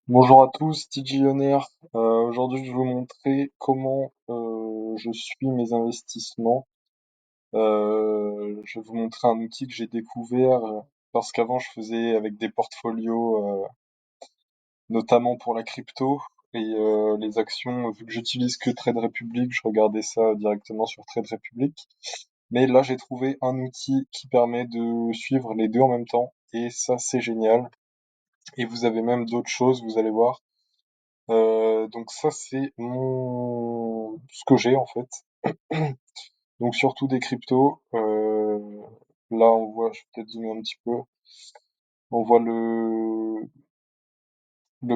Bonjour à tous, TG Lionnaire. Aujourd'hui, je vais vous montrer comment je suis mes investissements. Je vais vous montrer un outil que j'ai découvert parce qu'avant, je faisais avec des portfolios, notamment pour la crypto et les actions. Vu que j'utilise que Trade Republic, je regardais ça directement sur Trade Republic. Mais là, j'ai trouvé un outil qui permet de suivre les deux en même temps et ça, c'est génial. Et vous avez même d'autres choses, vous allez voir. Donc ça c'est mon ce que j'ai en fait. Donc surtout des cryptos. Là on voit, je vais peut-être zoomer un petit peu. On voit le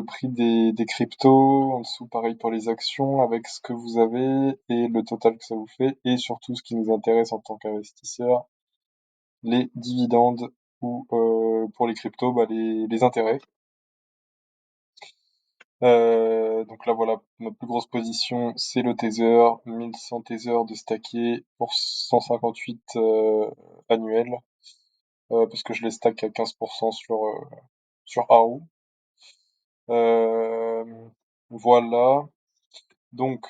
prix des cryptos. En dessous pareil pour les actions avec ce que vous avez et le total que ça vous fait. Et surtout ce qui nous intéresse en tant qu'investisseur, les dividendes ou pour les cryptos, bah, les intérêts. Donc là voilà, ma plus grosse position, c'est le Tether, 1100 Tether de stacké pour 158 annuels, parce que je les stack à 15% sur ARO. Euh, voilà, donc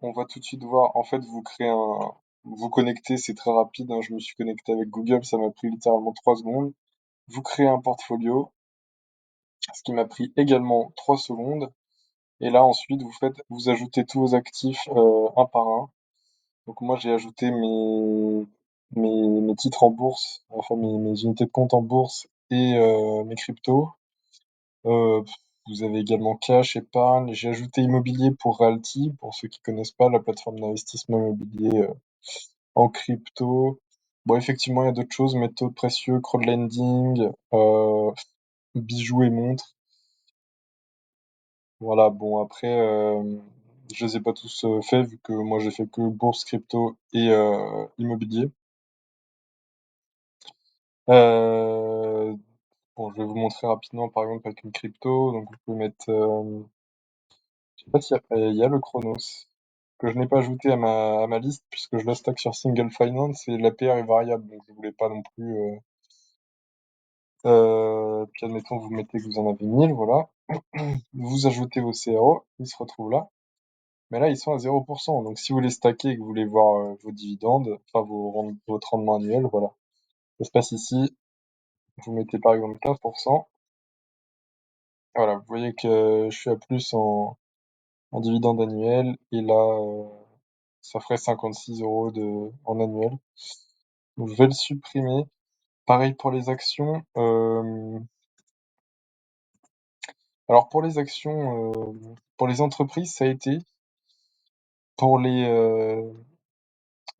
on va tout de suite voir, en fait vous connectez, c'est très rapide, hein, je me suis connecté avec Google, ça m'a pris littéralement 3 secondes. Vous créez un portfolio, ce qui m'a pris également 3 secondes. Et là, ensuite, vous ajoutez tous vos actifs un par un. Donc moi, j'ai ajouté mes titres en bourse, enfin mes unités de compte en bourse et mes cryptos. Euh, Vous avez également cash, épargne. J'ai ajouté immobilier pour Realty, pour ceux qui connaissent pas la plateforme d'investissement immobilier en crypto. Bon, effectivement, il y a d'autres choses, métaux précieux, crowdlending, bijoux et montres. Voilà, bon après, je les ai pas tous faits vu que moi j'ai fait que bourse, crypto et immobilier. Euh, bon, je vais vous montrer rapidement par exemple avec une crypto. Donc vous pouvez mettre, je sais pas s'il y a, il y a le Chronos que je n'ai pas ajouté à ma liste puisque je le stack sur Single Finance et l'APR est variable donc je voulais pas non plus. Puis admettons vous mettez que vous en avez 1000, voilà. Vous ajoutez vos CRO, ils se retrouvent là. Mais là, ils sont à 0%. Donc, si vous les stackez et que vous voulez voir vos dividendes, enfin votre rendement annuel, voilà. Ça se passe ici. Vous mettez par exemple 15%. Voilà, vous voyez que je suis à plus en dividende annuel. Et là, ça ferait 56 euros en annuel. Donc, je vais le supprimer. Pareil pour les actions. Alors, pour les actions, pour les entreprises, ça a été. Pour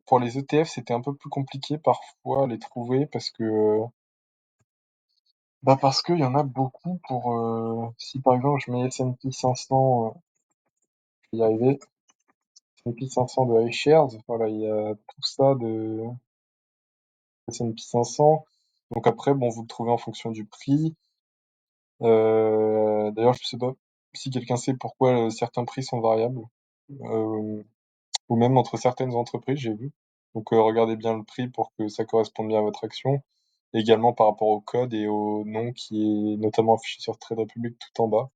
pour les ETF, c'était un peu plus compliqué parfois à les trouver parce que bah parce qu'il y en a beaucoup pour si par exemple je mets S&P 500, je vais y arriver, S&P 500 de iShares, voilà, il y a tout ça de S&P 500. Donc après, bon, vous le trouvez en fonction du prix. D'ailleurs, je sais pas si quelqu'un sait pourquoi certains prix sont variables, euh, ou même entre certaines entreprises, j'ai vu. Donc regardez bien le prix pour que ça corresponde bien à votre action. Également par rapport au code et au nom qui est notamment affiché sur Trade Republic tout en bas.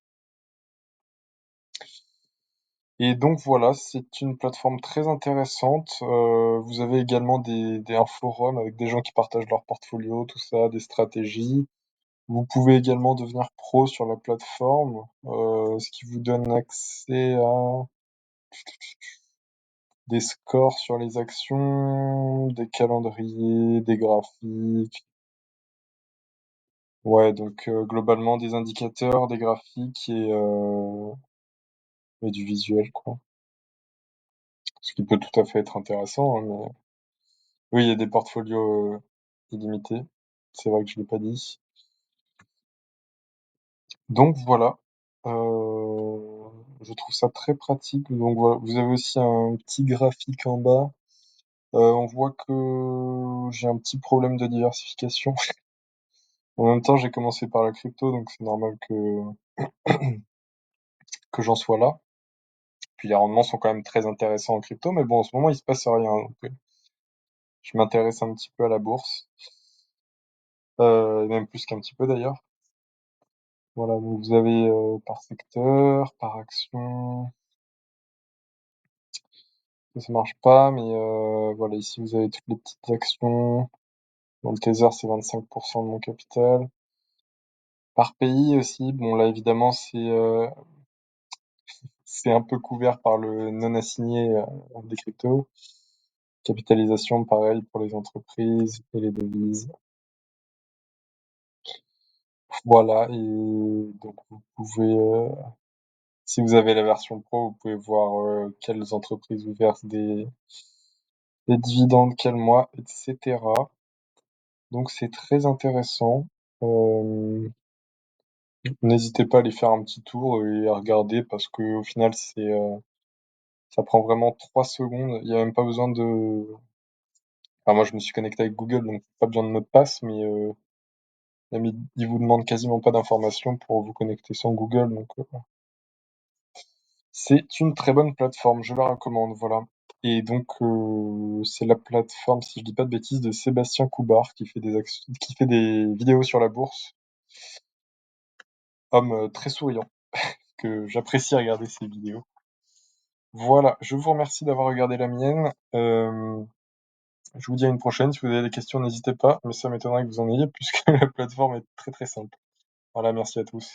Et donc voilà, c'est une plateforme très intéressante. Vous avez également un forum avec des gens qui partagent leur portfolio, tout ça, des stratégies. Vous pouvez également devenir pro sur la plateforme, ce qui vous donne accès à des scores sur les actions, des calendriers, des graphiques. Ouais, donc globalement des indicateurs, des graphiques et du visuel, quoi. Ce qui peut tout à fait être intéressant, hein, mais oui, il y a des portfolios illimités. C'est vrai que je l'ai pas dit. Donc voilà. Je trouve ça très pratique. Donc voilà, vous avez aussi un petit graphique en bas. On voit que j'ai un petit problème de diversification. En même temps, j'ai commencé par la crypto, donc c'est normal que j'en sois là. Puis les rendements sont quand même très intéressants en crypto, mais bon, en ce moment, il se passe rien. Donc, je m'intéresse un petit peu à la bourse, même plus qu'un petit peu d'ailleurs. Voilà, donc vous avez par secteur, par action. Ça marche pas, mais voilà, ici vous avez toutes les petites actions. Dans le Tether, c'est 25% de mon capital. Par pays aussi, bon là évidemment c'est un peu couvert par le non assigné des cryptos. Capitalisation, pareil pour les entreprises et les devises. Voilà, et donc vous pouvez, si vous avez la version pro, vous pouvez voir quelles entreprises vous versent des dividendes quel mois, etc. Donc c'est très intéressant. N'hésitez pas à aller faire un petit tour et à regarder parce que au final ça prend vraiment 3 secondes. Il y a même pas besoin de. Enfin, moi je me suis connecté avec Google donc pas besoin de mot de passe, mais il vous demande quasiment pas d'informations pour vous connecter sans Google donc c'est une très bonne plateforme, je la recommande, voilà. Et donc c'est la plateforme, si je dis pas de bêtises, de Sébastien Coubard qui fait des vidéos sur la bourse. Homme très souriant, que j'apprécie regarder ses vidéos. Voilà, je vous remercie d'avoir regardé la mienne. Je vous dis à une prochaine. Si vous avez des questions, n'hésitez pas, mais ça m'étonnerait que vous en ayez puisque la plateforme est très très simple. Voilà, merci à tous.